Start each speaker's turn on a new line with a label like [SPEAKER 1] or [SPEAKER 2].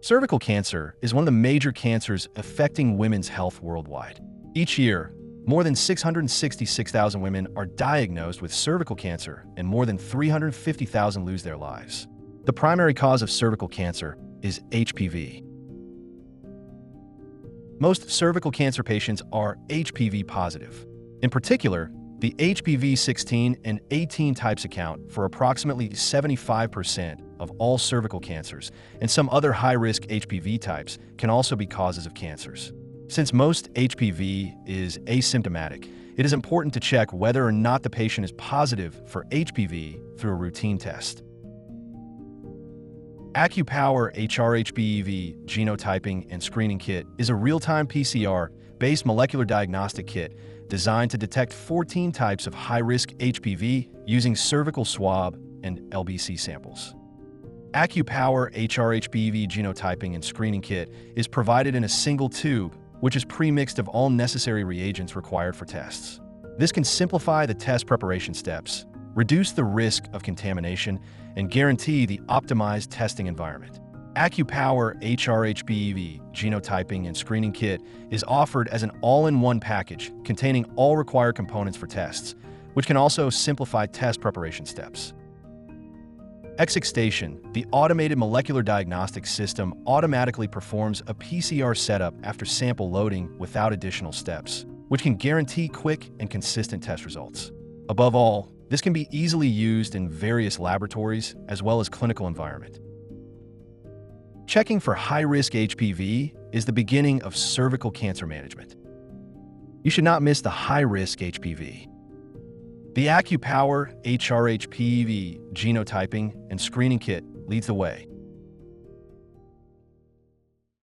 [SPEAKER 1] Cervical cancer is one of the major cancers affecting women's health worldwide. Each year, more than 666,000 women are diagnosed with cervical cancer and more than 350,000 lose their lives. The primary cause of cervical cancer is HPV. Most cervical cancer patients are HPV positive. In particular, the HPV 16 and 18 types account for approximately 75% of all cervical cancers, and some other high-risk HPV types can also be causes of cancers. Since most HPV is asymptomatic, it is important to check whether or not the patient is positive for HPV through a routine test. AccuPower hrHPV Genotyping and Screening Kit is a real-time PCR-based molecular diagnostic kit designed to detect 14 types of high-risk HPV using cervical swab and LBC samples. AccuPower hrHPV Genotyping and Screening Kit is provided in a single tube, which is premixed of all necessary reagents required for tests. This can simplify the test preparation steps, reduce the risk of contamination, and guarantee the optimized testing environment. AccuPower hrHPV Genotyping and Screening Kit is offered as an all-in-one package containing all required components for tests, which can also simplify test preparation steps. ExiStation, the automated molecular diagnostics system, automatically performs a PCR setup after sample loading without additional steps, which can guarantee quick and consistent test results. Above all, this can be easily used in various laboratories as well as clinical environment. Checking for high-risk HPV is the beginning of cervical cancer management. You should not miss the high-risk HPV. The AccuPower hrHPV Genotyping and Screening Kit leads the way.